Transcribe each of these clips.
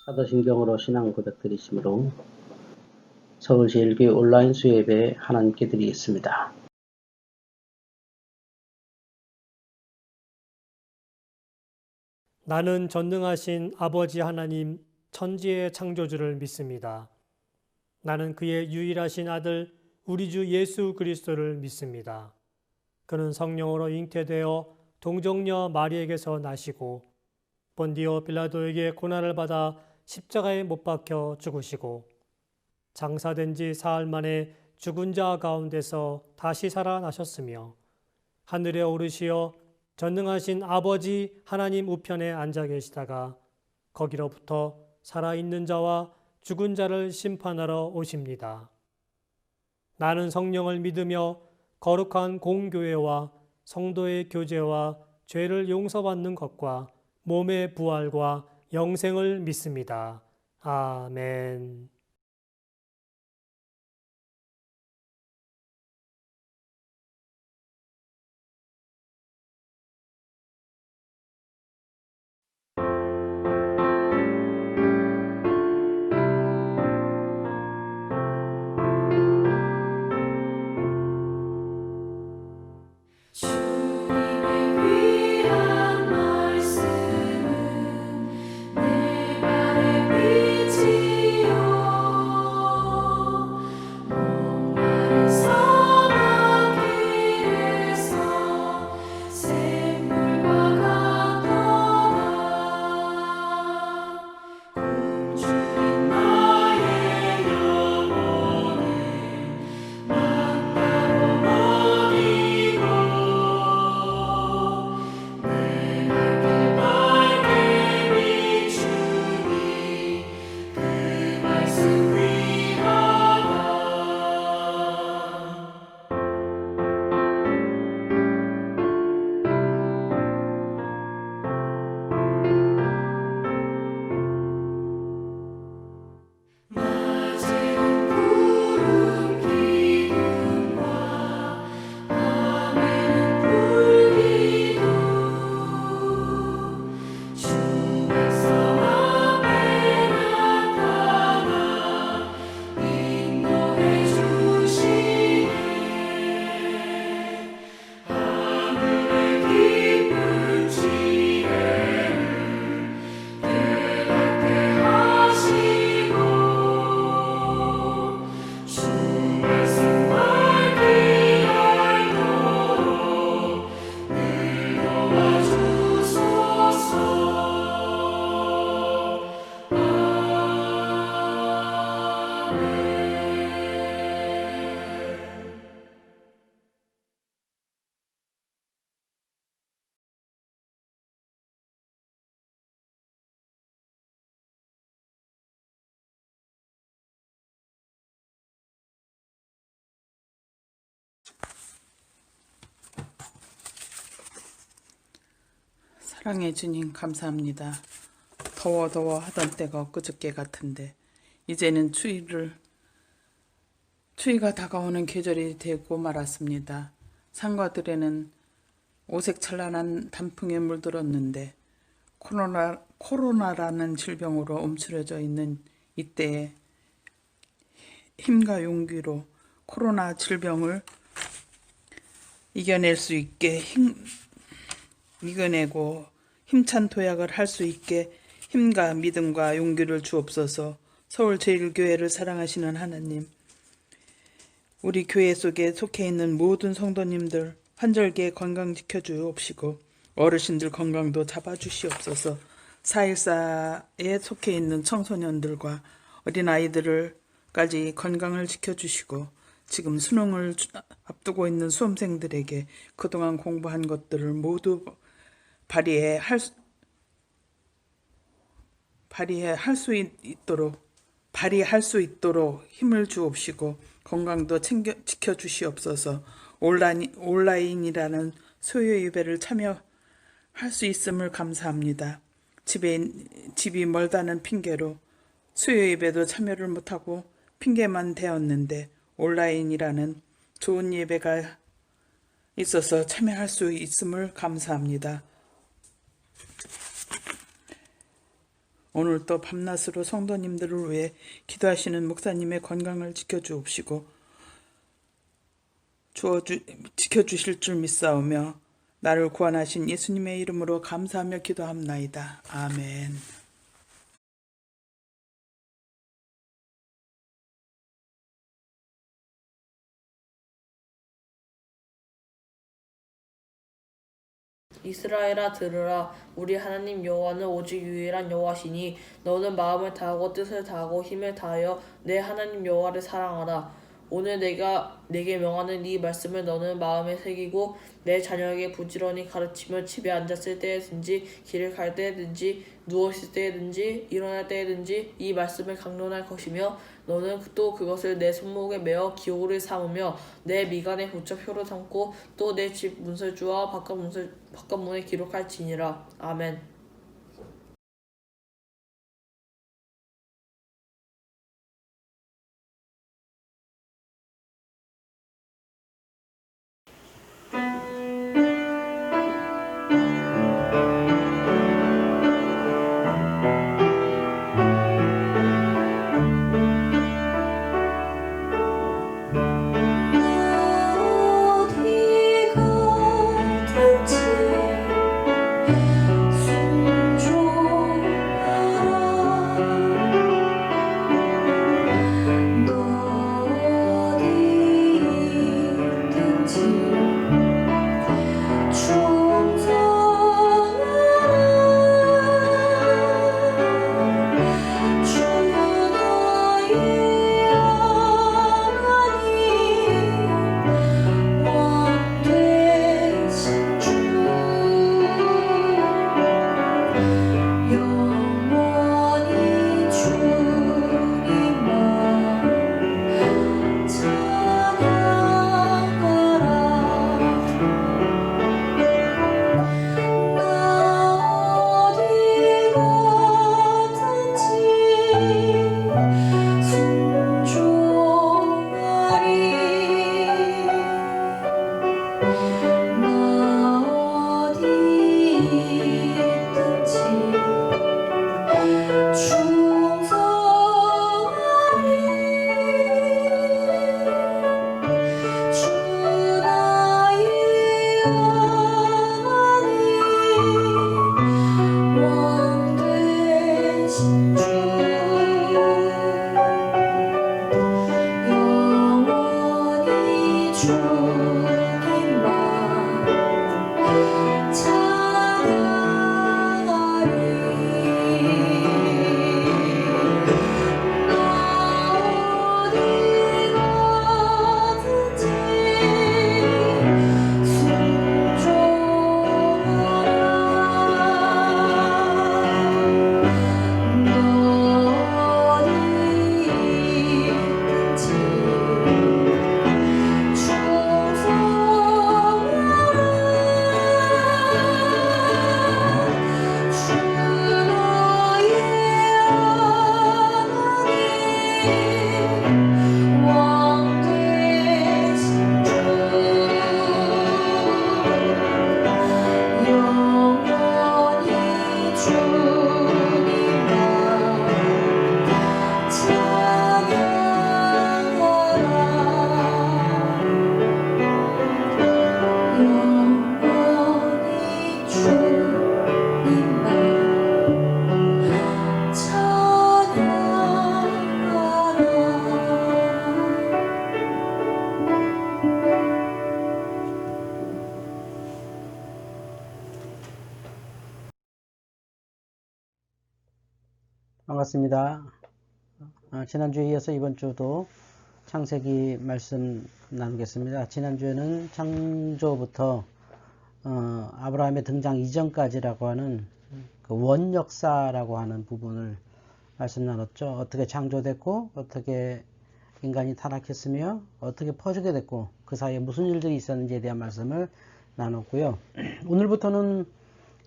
사도신경으로 신앙 고백 드리시므로 서울제일교회 온라인 수요예배에 하나님께 드리겠습니다. 나는 전능하신 아버지 하나님 천지의 창조주를 믿습니다. 나는 그의 유일하신 아들 우리 주 예수 그리스도를 믿습니다. 그는 성령으로 잉태되어 동정녀 마리에게서 나시고 본디오 빌라도에게 고난을 받아 십자가에 못 박혀 죽으시고 장사된 지 사흘 만에 죽은 자 가운데서 다시 살아나셨으며 하늘에 오르시어 전능하신 아버지 하나님 우편에 앉아 계시다가 거기로부터 살아있는 자와 죽은 자를 심판하러 오십니다. 나는 성령을 믿으며 거룩한 공교회와 성도의 교제와 죄를 용서받는 것과 몸의 부활과 영생을 믿습니다. 아멘. 주님을 위한 말씀은 내 발의 빛이요 목마른 사막길에서 샘물과 같도다 굶주린 나의 영혼을 만나러 어디고 내 밝게 밝게 비추니 그 말씀 위하다. 낮에는 구름 기둥과 밤에는 불기둥 주 백성 앞에 나타나 인도해 주시네. 하늘의 깊은 지혜를 깨닫게 하시고 주 말씀 알게 알도록 늘 도와주소서. 아멘. 사랑해 주님 감사합니다. 더워 하던 때가 엊그저께 같은데 이제는 추위가 다가오는 계절이 되고 말았습니다. 산과 들에는 오색찬란한 단풍에 물들었는데 코로나라는 질병으로 움츠려져 있는 이때에 힘과 용기로 코로나 질병을 이겨낼 수 있게 이겨내고 힘찬 도약을 할 수 있게 힘과 믿음과 용기를 주옵소서. 서울제일교회를 사랑하시는 하나님, 우리 교회 속에 속해 있는 모든 성도님들 환절기에 건강 지켜주옵시고 어르신들 건강도 잡아주시옵소서. 4.14에 속해 있는 청소년들과 어린아이들까지 건강을 지켜주시고 지금 수능을 앞두고 있는 수험생들에게 그동안 공부한 것들을 모두 발휘할 수 있도록 힘을 주옵시고 건강도 지켜주시옵소서. 온라인이라는 소요 예배를 참여할 수 있음을 감사합니다. 집이 멀다는 핑계로 수요 예배도 참여를 못하고 핑계만 대었는데 온라인이라는 좋은 예배가 있어서 참여할 수 있음을 감사합니다. 오늘도 밤낮으로 성도님들을 위해 기도하시는 목사님의 건강을 지켜주옵시고 지켜주실 줄 믿사오며 나를 구원하신 예수님의 이름으로 감사하며 기도합나이다. 아멘. 이스라엘아 들으라. 우리 하나님 여호와는 오직 유일한 여호와시니 너는 마음을 다하고 뜻을 다하고 힘을 다하여 내 하나님 여호와를 사랑하라. 오늘 내가 네게 명하는 이 말씀을 너는 마음에 새기고 내 자녀에게 부지런히 가르치며 집에 앉았을 때든지 길을 갈 때든지 누워있을 때든지 일어날 때든지 이 말씀을 강론할 것이며 너는 또 그것을 내 손목에 메어 기호를 삼으며 내 미간에 붙여 표로 삼고 또 내 집 문설주와 바깥문에 기록할지니라. 아멘. 반갑습니다. 지난주에 이어서 이번 주도 창세기 말씀 나누겠습니다. 지난주에는 창조부터 아브라함의 등장 이전까지라고 하는 그 원역사라고 하는 부분을 말씀 나눴죠. 어떻게 창조됐고 어떻게 인간이 타락했으며 어떻게 퍼지게 됐고 그 사이에 무슨 일들이 있었는지에 대한 말씀을 나눴고요. 오늘부터는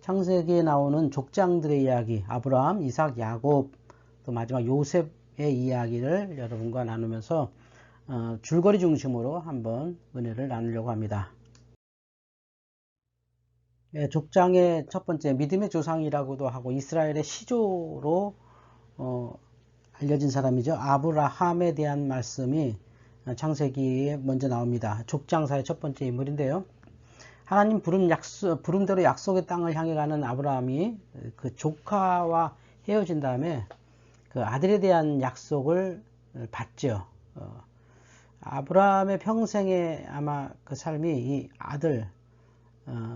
창세기에 나오는 족장들의 이야기, 아브라함, 이삭, 야곱, 또 마지막 요셉의 이야기를 여러분과 나누면서 줄거리 중심으로 한번 은혜를 나누려고 합니다. 예, 족장의 첫 번째 믿음의 조상이라고도 하고 이스라엘의 시조로 알려진 사람이죠. 아브라함에 대한 말씀이 창세기에 먼저 나옵니다. 족장사의 첫 번째 인물인데요. 하나님 부름대로 약속의 땅을 향해 가는 아브라함이 그 조카와 헤어진 다음에 그 아들에 대한 약속을 받죠. 아브라함의 평생에 아마 그 삶이 이 아들,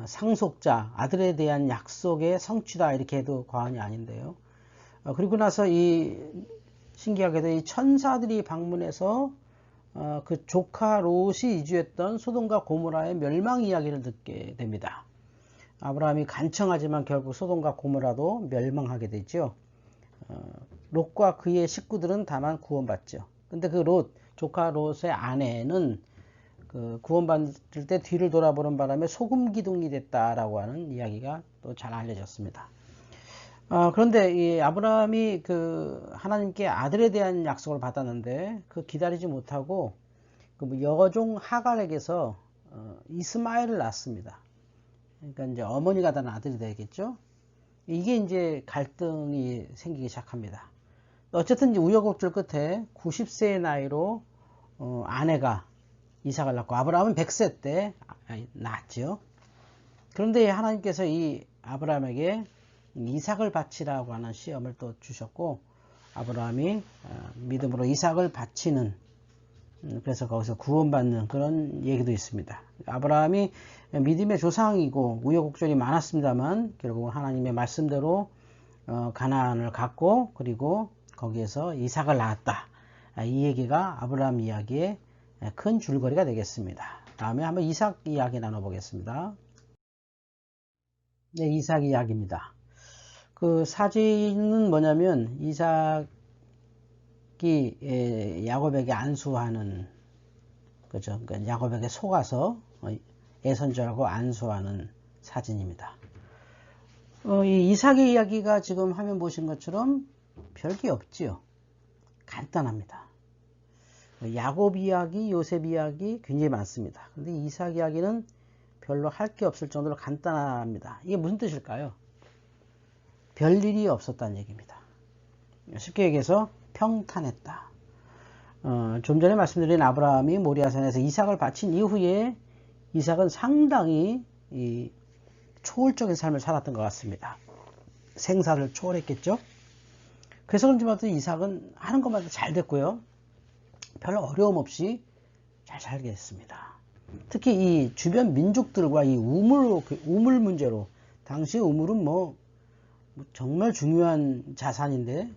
상속자, 아들에 대한 약속의 성취다 이렇게 해도 과언이 아닌데요. 그리고 나서 이 신기하게도 이 천사들이 방문해서 그 조카 롯이 이주했던 소돔과 고모라의 멸망 이야기를 듣게 됩니다. 아브라함이 간청하지만 결국 소돔과 고모라도 멸망하게 되죠. 롯과 그의 식구들은 다만 구원받죠. 근데 그 롯, 조카 롯의 아내는 그 구원받을 때 뒤를 돌아보는 바람에 소금 기둥이 됐다라고 하는 이야기가 또 잘 알려졌습니다. 그런데 이 아브라함이 그 하나님께 아들에 대한 약속을 받았는데 그 기다리지 못하고 그 여종 하갈에게서 이스마엘을 낳습니다. 그러니까 이제 어머니가 단 아들이 되겠죠. 이게 이제 갈등이 생기기 시작합니다. 어쨌든 이제 우여곡절 끝에 90세의 나이로 아내가 이삭을 낳고 아브라함은 100세 때 낳았죠. 그런데 하나님께서 이 아브라함에게 이삭을 바치라고 하는 시험을 또 주셨고 아브라함이 믿음으로 이삭을 바치는 그래서 거기서 구원받는 그런 얘기도 있습니다. 아브라함이 믿음의 조상이고 우여곡절이 많았습니다만 결국 하나님의 말씀대로 가나안을 갔고 그리고 거기에서 이삭을 낳았다. 이 얘기가 아브라함 이야기의 큰 줄거리가 되겠습니다. 다음에 한번 이삭 이야기 나눠보겠습니다. 네, 이삭 이야기입니다. 그 사진은 뭐냐면 이삭이 야곱에게 안수하는 그죠? 그러니까 야곱에게 속아서 애선절하고 안수하는 사진입니다. 이 이삭의 이야기가 지금 화면 보신 것처럼 별게 없지요. 간단합니다. 야곱 이야기, 요셉 이야기 굉장히 많습니다. 근데 이삭 이야기는 별로 할 게 없을 정도로 간단합니다. 이게 무슨 뜻일까요? 별일이 없었다는 얘기입니다. 쉽게 얘기해서 평탄했다. 좀 전에 말씀드린 아브라함이 모리아산에서 이삭을 바친 이후에 이삭은 상당히 초월적인 삶을 살았던 것 같습니다. 생사를 초월했겠죠. 그래서 그런지 몰라도 이삭은 하는 것마다 잘 됐고요. 별로 어려움 없이 잘 살게 됐습니다. 특히 이 주변 민족들과 이 우물 문제로 당시 우물은 뭐 정말 중요한 자산인데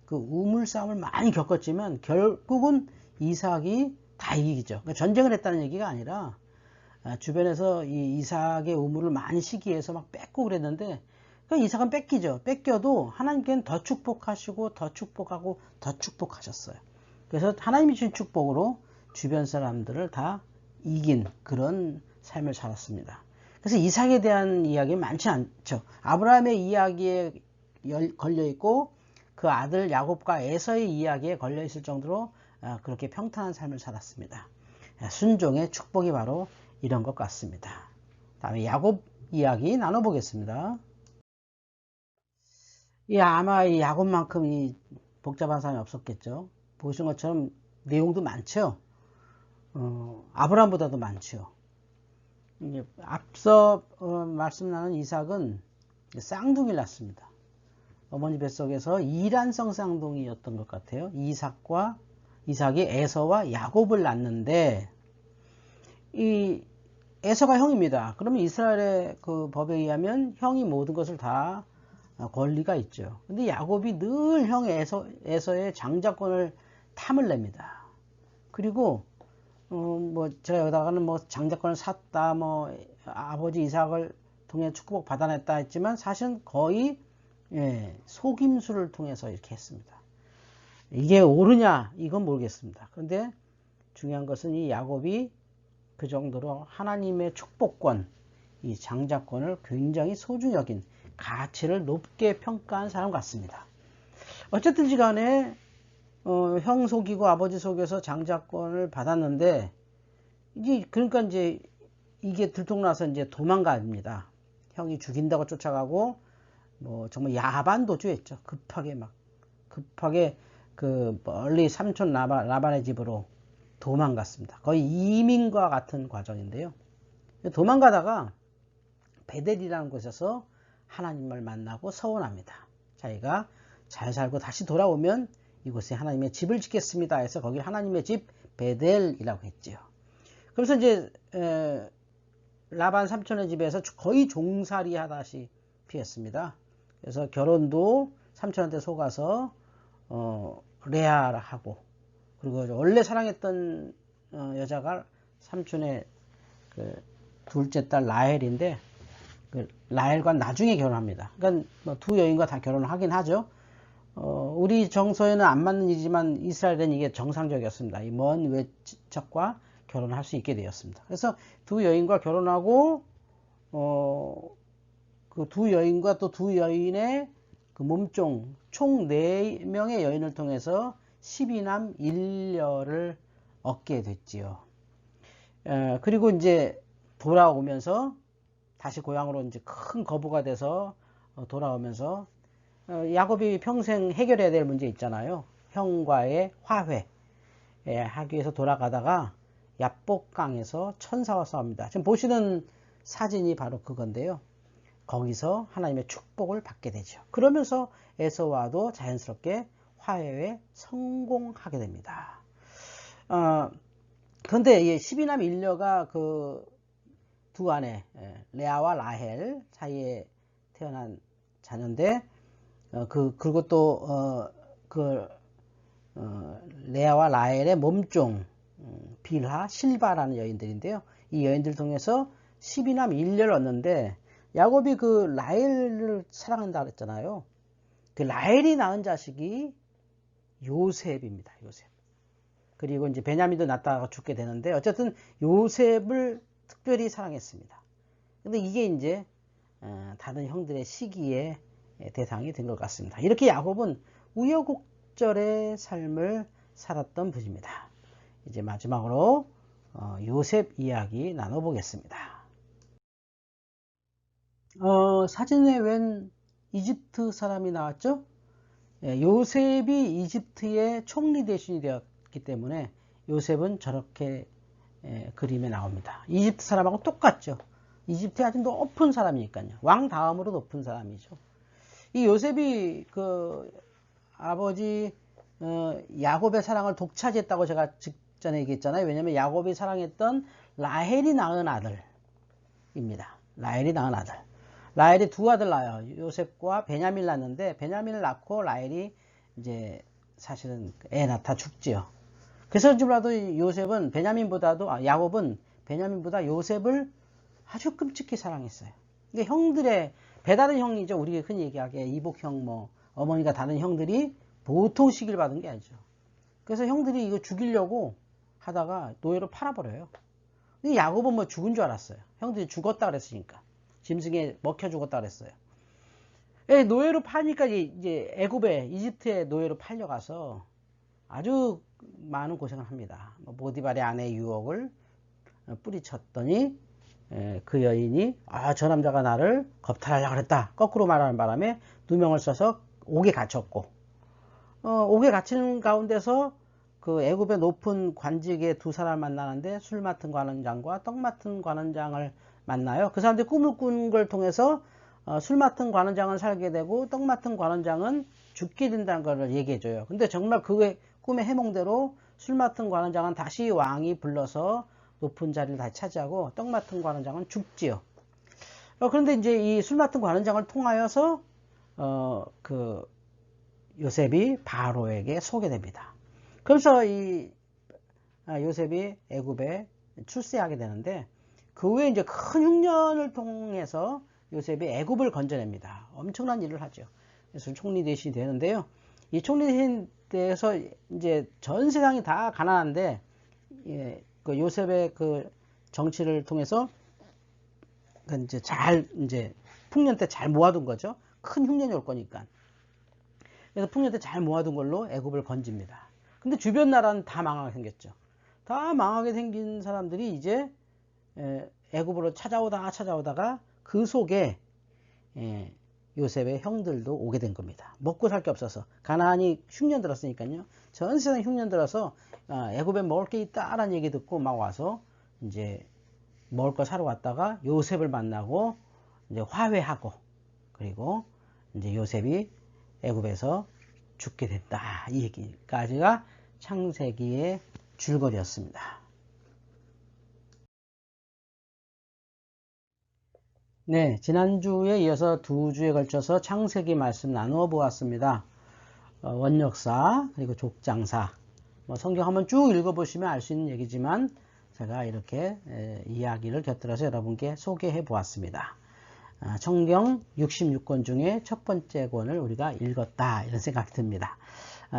그 우물 싸움을 많이 겪었지만 결국은 이삭이 다 이기죠. 그러니까 전쟁을 했다는 얘기가 아니라 주변에서 이 이삭의 우물을 많이 시기해서 막 뺏고 그랬는데 그러니까 이삭은 뺏기죠. 뺏겨도 하나님께는 더 축복하시고 더 축복하고 더 축복하셨어요. 그래서 하나님이 주신 축복으로 주변 사람들을 다 이긴 그런 삶을 살았습니다. 그래서 이삭에 대한 이야기는 많지 않죠. 아브라함의 이야기에 걸려있고 그 아들 야곱과 에서의 이야기에 걸려있을 정도로 그렇게 평탄한 삶을 살았습니다. 순종의 축복이 바로 이런 것 같습니다. 다음에 야곱 이야기 나눠보겠습니다. 아마 이 야곱만큼 이 복잡한 사람이 없었겠죠. 보신 것처럼 내용도 많죠. 아브라함보다도 많죠. 앞서 말씀 나눈 이삭은 쌍둥이를 낳습니다. 어머니 뱃속에서 이란성 쌍둥이였던 것 같아요. 이삭이 에서와 야곱을 낳는데 이 에서가 형입니다. 그러면 이스라엘의 그 법에 의하면 형이 모든 것을 다 권리가 있죠. 근데 야곱이 늘 형 에서의 장자권을 탐을 냅니다. 그리고 제가 여기다가는 장자권을 샀다, 아버지 이삭을 통해 축복 받아냈다 했지만 사실은 거의 속임수를 통해서 이렇게 했습니다. 이게 옳으냐 이건 모르겠습니다. 그런데 중요한 것은 이 야곱이 그 정도로 하나님의 축복권, 이 장자권을 굉장히 소중히 여긴 가치를 높게 평가한 사람 같습니다. 어쨌든지 간에 형 속이고 아버지 속여서 장자권을 받았는데 그러니까 이제 이게 들통나서 이제 도망갑니다. 형이 죽인다고 쫓아가고 뭐 정말 야반 도주했죠. 급하게 그 멀리 삼촌 라반의 집으로 도망갔습니다. 거의 이민과 같은 과정인데요. 도망가다가 베델이라는 곳에서 하나님을 만나고 서원합니다. 자기가 잘 살고 다시 돌아오면 이곳에 하나님의 집을 짓겠습니다 해서 거기 하나님의 집 베델이라고 했지요. 그래서 이제 라반 삼촌의 집에서 거의 종살이 하다시피 했습니다. 그래서 결혼도 삼촌한테 속아서 레아하고, 그리고 원래 사랑했던 여자가 삼촌의 그 둘째 딸 라헬인데, 그 라헬과 나중에 결혼합니다. 그러니까 뭐 두 여인과 다 결혼을 하긴 하죠. 우리 정서에는 안 맞는 일이지만 이스라엘은 이게 정상적이었습니다. 이 먼 외척과 결혼을 할 수 있게 되었습니다. 그래서 두 여인과 결혼하고 그 두 여인과 또 두 여인의 그 몸종 총 4명의 여인을 통해서 12남 1녀를 얻게 됐지요. 그리고 이제 돌아오면서 다시 고향으로 이제 큰 거부가 돼서 돌아오면서 야곱이 평생 해결해야 될 문제 있잖아요. 형과의 화해 하기 위해서 돌아가다가 야복강에서 천사와 싸웁니다. 지금 보시는 사진이 바로 그건데요. 거기서 하나님의 축복을 받게 되죠. 그러면서 에서와도 자연스럽게 화해에 성공하게 됩니다. 그런데 12남 1녀가 그 두 아내 레아와 라헬 사이에 태어난 자녀인데, 그리고 또 레아와 라헬의 몸종 빌하, 실바라는 여인들인데요. 이 여인들 통해서 12남 1녀를 얻는데, 야곱이 그 라헬을 사랑한다 그랬잖아요. 그 라헬이 낳은 자식이 요셉입니다. 요셉. 그리고 이제 베냐민도 낳다가 죽게 되는데, 어쨌든 요셉을 특별히 사랑했습니다. 근데 이게 이제 다른 형들의 시기의 대상이 된 것 같습니다. 이렇게 야곱은 우여곡절의 삶을 살았던 분입니다. 이제 마지막으로 요셉 이야기 나눠보겠습니다. 사진에 웬 이집트 사람이 나왔죠? 요셉이 이집트의 총리 대신이 되었기 때문에 요셉은 저렇게 그림에 나옵니다. 이집트 사람하고 똑같죠. 이집트에 아주 높은 사람이니까요. 왕 다음으로 높은 사람이죠. 이 요셉이 그 아버지 야곱의 사랑을 독차지했다고 제가 직전에 얘기했잖아요. 왜냐하면 야곱이 사랑했던 라헬이 낳은 아들입니다. 라헬이 낳은 아들. 라헬이 두 아들 낳아요. 요셉과 베냐민을 낳는데, 베냐민을 낳고 라헬이 이제 사실은 애 낳다 죽지요. 그래서 몰라도 요셉은 야곱은 베냐민보다 요셉을 아주 끔찍히 사랑했어요. 이게 형들의 배다른 형이죠. 우리가 흔히 얘기하기에 이복형, 뭐 어머니가 다른 형들이 보통 시기를 받은 게 아니죠. 그래서 형들이 이거 죽이려고 하다가 노예로 팔아버려요. 근데 야곱은 뭐 죽은 줄 알았어요. 형들이 죽었다 그랬으니까. 짐승에 먹혀 죽었다 그랬어요. 노예로 파니까 이제 애굽에 이집트에 노예로 팔려가서 아주 많은 고생을 합니다. 보디발의 아내의 유혹을 뿌리쳤더니 그 여인이 저 남자가 나를 겁탈하려고 그랬다. 거꾸로 말하는 바람에 누명을 써서 옥에 갇혔고, 옥에 갇히는 가운데서 그 애굽의 높은 관직의 두 사람을 만나는데 술 맡은 관원장과 떡 맡은 관원장을 만나요. 그 사람들이 꿈을 꾼 걸 통해서 술 맡은 관원장은 살게 되고 떡 맡은 관원장은 죽게 된다는 걸 얘기해줘요. 근데 정말 그 꿈의 해몽대로 술 맡은 관원장은 다시 왕이 불러서 높은 자리를 다시 차지하고 떡 맡은 관원장은 죽지요. 그런데 이제 이 술 맡은 관원장을 통하여서 그 요셉이 바로에게 소개됩니다. 그래서 이 요셉이 애굽에 출세하게 되는데, 그 후에 이제 큰 흉년을 통해서 요셉이 애굽을 건져냅니다. 엄청난 일을 하죠. 그래서 총리 대신이 되는데요. 이 총리 대신 돼서 이제 전 세상이 다 가난한데, 그 요셉의 그 정치를 통해서 이제 풍년 때 잘 모아둔 거죠. 큰 흉년이 올 거니까. 그래서 풍년 때 잘 모아둔 걸로 애굽을 건집니다. 근데 주변 나라는 다 망하게 생겼죠. 다 망하게 생긴 사람들이 이제 애굽으로 찾아오다가 그 속에 요셉의 형들도 오게 된 겁니다. 먹고 살 게 없어서. 가나안이 흉년 들었으니까요. 전 세상 흉년 들어서 애굽에 먹을 게 있다라는 얘기 듣고 막 와서 이제 먹을 거 사러 왔다가 요셉을 만나고 이제 화해하고, 그리고 이제 요셉이 애굽에서 죽게 됐다. 이 얘기까지가 창세기의 줄거리였습니다. 네, 지난주에 이어서 두 주에 걸쳐서 창세기 말씀 나누어 보았습니다. 원역사, 그리고 족장사. 성경 한번 쭉 읽어보시면 알 수 있는 얘기지만 제가 이렇게 이야기를 곁들여서 여러분께 소개해 보았습니다. 성경 66권 중에 첫 번째 권을 우리가 읽었다, 이런 생각이 듭니다.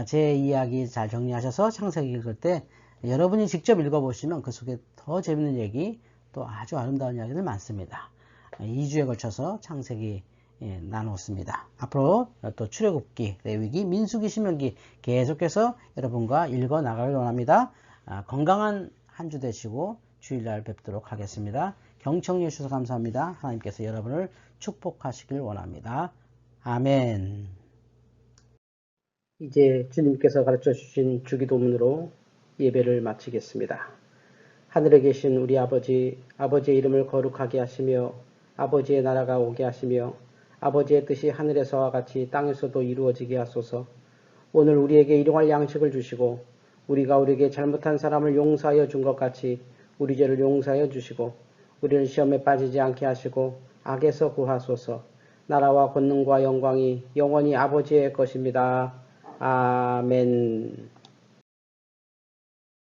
제 이야기 잘 정리하셔서 창세기 읽을 때 여러분이 직접 읽어보시면 그 속에 더 재밌는 얘기, 또 아주 아름다운 이야기들 많습니다. 2주에 걸쳐서 창세기 나눴습니다. 앞으로 또 출애굽기, 레위기, 민수기, 신명기 계속해서 여러분과 읽어 나가길 원합니다. 건강한 한 주 되시고 주일날 뵙도록 하겠습니다. 경청해 주셔서 감사합니다. 하나님께서 여러분을 축복하시길 원합니다. 아멘. 이제 주님께서 가르쳐 주신 주기도문으로 예배를 마치겠습니다. 하늘에 계신 우리 아버지, 아버지의 이름을 거룩하게 하시며 아버지의 나라가 오게 하시며 아버지의 뜻이 하늘에서와 같이 땅에서도 이루어지게 하소서. 오늘 우리에게 일용할 양식을 주시고 우리가 우리에게 잘못한 사람을 용서하여 준 것 같이 우리 죄를 용서하여 주시고 우리를 시험에 빠지지 않게 하시고 악에서 구하소서. 나라와 권능과 영광이 영원히 아버지의 것입니다. 아멘.